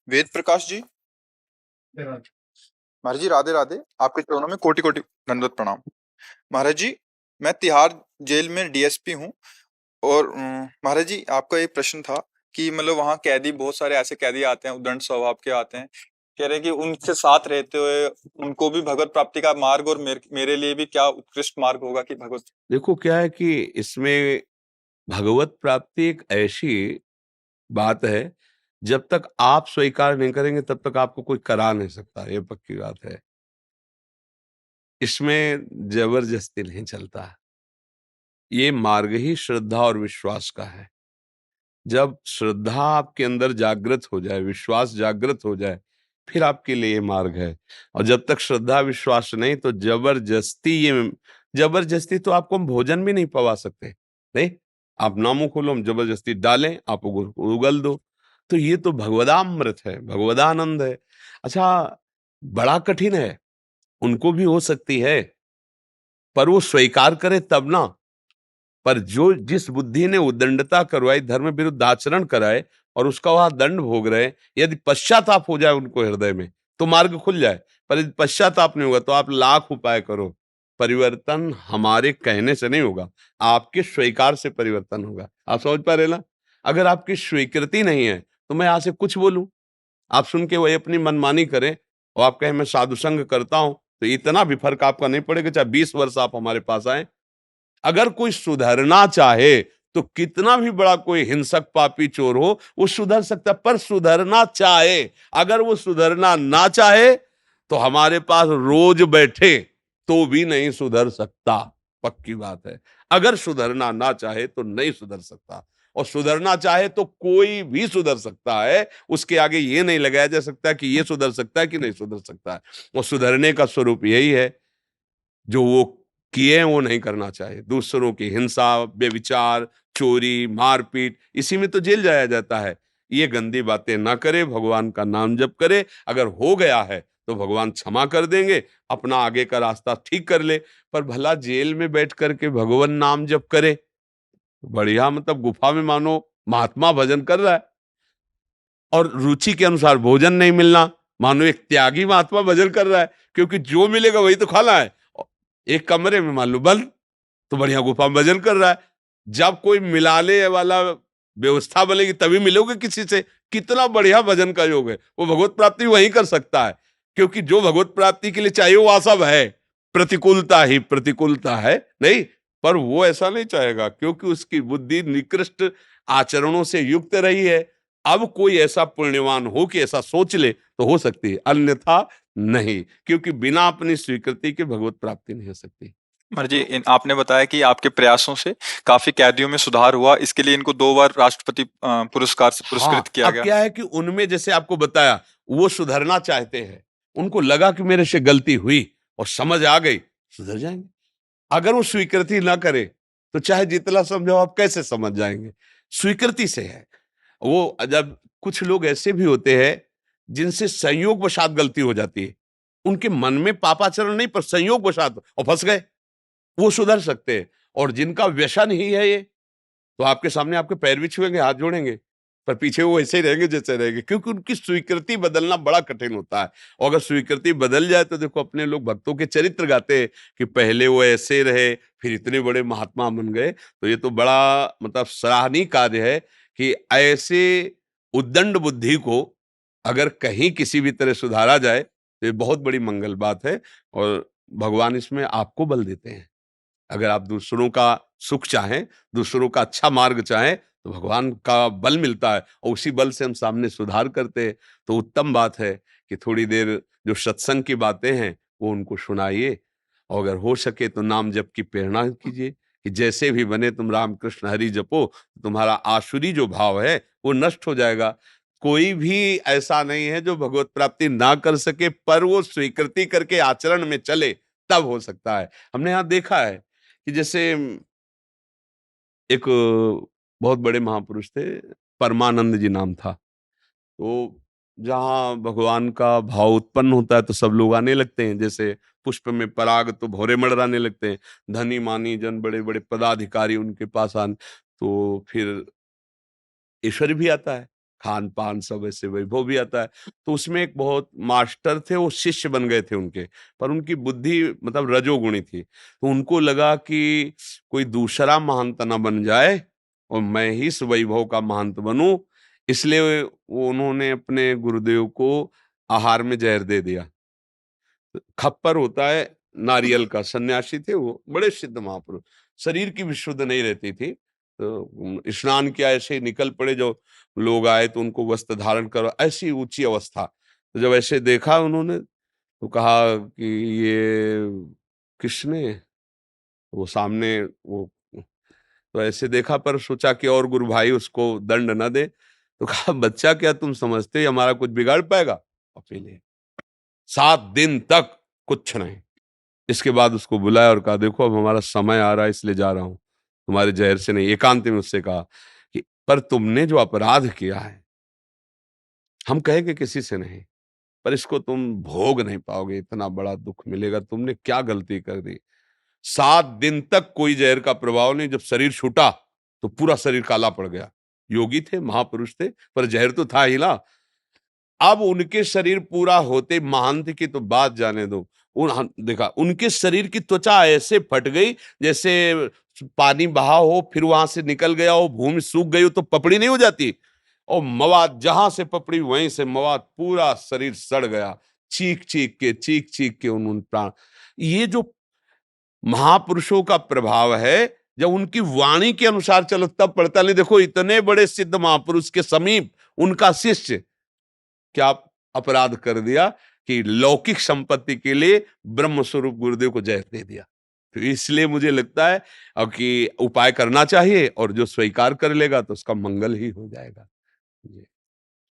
वेद प्रकाश जी। महाराज जी राधे राधे। आपके चरणों में कोटि कोटि दंडवत प्रणाम। महाराज जी, मैं तिहाड़ जेल में डीएसपी हूँ। और महाराज जी, आपका एक प्रश्न था कि मतलब वहाँ कैदी, बहुत सारे ऐसे कैदी आते हैं उद्दंड स्वभाव के आते हैं। कह रहे हैं कि उनके साथ रहते हुए उनको भी भगवत प्राप्ति का मार्ग, और मेरे लिए भी क्या उत्कृष्ट मार्ग होगा कि भगवत। देखो क्या है कि इसमें भगवत प्राप्ति एक ऐसी बात है, जब तक आप स्वीकार नहीं करेंगे तब तक आपको कोई करा नहीं सकता, ये पक्की बात है। इसमें जबरदस्ती नहीं चलता। ये मार्ग ही श्रद्धा और विश्वास का है। जब श्रद्धा आपके अंदर जागृत हो जाए, विश्वास जागृत हो जाए, फिर आपके लिए ये मार्ग है। और जब तक श्रद्धा विश्वास नहीं, तो जबरदस्ती तो आपको हम भोजन भी नहीं पवा सकते। नहीं, आप नामों खोलो, हम जबरदस्ती डालें, आप उगल दो। तो ये तो भगवदामृत है, भगवदानंद है। अच्छा, बड़ा कठिन है, उनको भी हो सकती है, पर वो स्वीकार करे तब ना। पर जो जिस बुद्धि ने उद्दंडता करवाई, धर्म विरुद्ध आचरण कराए, और उसका वहां दंड भोग रहे, यदि पश्चाताप हो जाए उनको हृदय में, तो मार्ग खुल जाए। पर यदि पश्चाताप नहीं होगा, तो आप लाख उपाय करो, परिवर्तन हमारे कहने से नहीं होगा, आपके स्वीकार से परिवर्तन होगा। आप समझ पा रहे ना? अगर आपकी स्वीकृति नहीं है, तो मैं यहां से कुछ बोलूं, आप सुन के वही अपनी मनमानी करें, और आप कहें मैं साधु संग करता हूं, तो इतना भी फर्क आपका नहीं पड़ेगा, चाहे 20 वर्ष आप हमारे पास आए। अगर कोई सुधरना चाहे, तो कितना भी बड़ा कोई हिंसक पापी चोर हो, वो सुधर सकता है, पर सुधरना चाहे। अगर वो सुधरना ना चाहे, तो हमारे पास रोज बैठे तो भी नहीं सुधर सकता, पक्की बात है। अगर सुधरना ना चाहे तो नहीं सुधर सकता, और सुधरना चाहे तो कोई भी सुधर सकता है। उसके आगे ये नहीं लगाया जा सकता कि ये सुधर सकता है कि नहीं सुधर सकता है। और सुधरने का स्वरूप यही है, जो वो किए हैं वो नहीं करना चाहिए। दूसरों की हिंसा, व्यभिचार, चोरी, मारपीट, इसी में तो जेल जाया जाता है। ये गंदी बातें ना करे, भगवान का नाम जप करे। अगर हो गया है तो भगवान क्षमा कर देंगे, अपना आगे का रास्ता ठीक कर ले। पर भला जेल में बैठ करके भगवान नाम जप करे, बढ़िया, मतलब गुफा में मानो महात्मा भजन कर रहा है, और रुचि के अनुसार भोजन नहीं मिलना, मानो एक त्यागी महात्मा भजन कर रहा है, क्योंकि जो मिलेगा वही तो खाना है। एक कमरे में मान लो बंद, तो बढ़िया गुफा में भजन कर रहा है। जब कोई मिलाने वाला व्यवस्था बनेगी तभी मिलोगे किसी से। कितना बढ़िया भजन का योग है, वो भगवत प्राप्ति वही कर सकता है। क्योंकि जो भगवत प्राप्ति के लिए चाहिए वो सब है, प्रतिकूलता ही प्रतिकूलता है नहीं। पर वो ऐसा नहीं चाहेगा, क्योंकि उसकी बुद्धि निकृष्ट आचरणों से युक्त रही है। अब कोई ऐसा पुण्यवान हो कि ऐसा सोच ले तो हो सकती है, अन्यथा नहीं, क्योंकि बिना अपनी स्वीकृति के भगवत प्राप्ति नहीं हो सकती। महाराज जी, आपने बताया कि आपके प्रयासों से काफी कैदियों में सुधार हुआ, इसके लिए इनको 2 बार राष्ट्रपति पुरस्कार से पुरस्कृत हाँ, किया अब गया। क्या है कि उनमें जैसे आपको बताया, वो सुधरना चाहते हैं, उनको लगा कि मेरे से गलती हुई और समझ आ गई, सुधर जाएंगे। अगर वो स्वीकृति ना करे, तो चाहे जितना समझाओ, आप कैसे समझ जाएंगे? स्वीकृति से है वो। जब कुछ लोग ऐसे भी होते हैं जिनसे संयोग वशात गलती हो जाती है, उनके मन में पापाचरण नहीं, पर संयोग वशात और फंस गए, वो सुधर सकते हैं। और जिनका व्यसन ही है ये, तो आपके सामने आपके पैर भी छुएंगे, हाथ जोड़ेंगे, पर पीछे वो ऐसे ही रहेंगे जैसे रहेंगे, क्योंकि उनकी स्वीकृति बदलना बड़ा कठिन होता है। और अगर स्वीकृति बदल जाए, तो देखो अपने लोग भक्तों के चरित्र गाते हैं कि पहले वो ऐसे रहे, फिर इतने बड़े महात्मा बन गए। तो ये तो बड़ा मतलब सराहनीय कार्य है कि ऐसे उद्दंड बुद्धि को अगर कहीं किसी भी तरह सुधारा जाए, तो ये बहुत बड़ी मंगल बात है। और भगवान इसमें आपको बल देते हैं। अगर आप दूसरों का सुख चाहें, दूसरों का अच्छा मार्ग चाहें, तो भगवान का बल मिलता है, और उसी बल से हम सामने सुधार करते हैं। तो उत्तम बात है कि थोड़ी देर जो सत्संग की बातें हैं वो उनको सुनाइए, और अगर हो सके तो नाम जप की प्रेरणा कीजिए कि जैसे भी बने तुम राम कृष्ण हरि जपो, तो तुम्हारा आसुरी जो भाव है वो नष्ट हो जाएगा। कोई भी ऐसा नहीं है जो भगवत प्राप्ति ना कर सके, पर वो स्वीकृति करके आचरण में चले, तब हो सकता है। हमने यहाँ देखा है कि जैसे एक बहुत बड़े महापुरुष थे, परमानंद जी नाम था। तो जहाँ भगवान का भाव उत्पन्न होता है, तो सब लोग आने लगते हैं, जैसे पुष्प में पराग तो भौरे मड़राने लगते हैं। धनी मानी जन, बड़े बड़े पदाधिकारी उनके पास आन, तो फिर ईश्वर भी आता है, खान पान सब ऐसे वैभव भी आता है। तो उसमें एक बहुत मास्टर थे, वो शिष्य बन गए थे उनके, पर उनकी बुद्धि मतलब रजोगुणी थी, तो उनको लगा कि कोई दूसरा महंत ना बन जाए और मैं ही इस वैभव का महंत बनूं, इसलिए वो उन्होंने अपने गुरुदेव को आहार में जहर दे दिया। खप्पर होता है नारियल का, सन्यासी थे वो, बड़े सिद्ध महापुरुष, शरीर की भी शुद्ध नहीं रहती थी, तो स्नान किया ऐसे ही निकल पड़े, जो लोग आए तो उनको वस्त्र धारण करो, ऐसी ऊंची अवस्था। तो जब ऐसे देखा उन्होंने तो कहा कि ये किसने, वो सामने वो, तो ऐसे देखा पर सोचा कि और गुरु भाई उसको दंड न दे, तो कहा बच्चा क्या तुम समझते हो हमारा कुछ बिगाड़ पाएगा? अकेले 7 दिन तक कुछ नहीं। इसके बाद उसको बुलाया और कहा देखो अब हमारा समय आ रहा है इसलिए जा रहा हूं, तुम्हारे जहर से नहीं। एकांत में उससे कहा कि पर तुमने जो अपराध किया है, हम कहेंगे किसी से नहीं, पर इसको तुम भोग नहीं पाओगे, इतना बड़ा दुख मिलेगा, तुमने क्या गलती कर दी। 7 दिन तक कोई जहर का प्रभाव नहीं, जब शरीर छूटा तो पूरा शरीर काला पड़ गया। योगी थे, महापुरुष थे, पर जहर तो था ही ना। अब उनके शरीर पूरा होते, महंत की तो बात जाने दो, देखा उनके शरीर की त्वचा ऐसे फट गई जैसे पानी बहा हो फिर वहां से निकल गया हो, भूमि सूख गई हो तो पपड़ी नहीं हो जाती, और मवाद जहां से पपड़ी वहीं से मवाद, पूरा शरीर सड़ गया। चीख चीख के उन्होंने प्राण। ये जो महापुरुषों का प्रभाव है, जब उनकी वाणी के अनुसार चलो तब पड़ता नहीं। देखो इतने बड़े सिद्ध महापुरुष के समीप उनका शिष्य क्या अपराध कर दिया कि लौकिक संपत्ति के लिए ब्रह्म स्वरूप गुरुदेव को जहर दे दिया। तो इसलिए मुझे लगता है अब कि उपाय करना चाहिए, और जो स्वीकार कर लेगा तो उसका मंगल ही हो जाएगा। जी।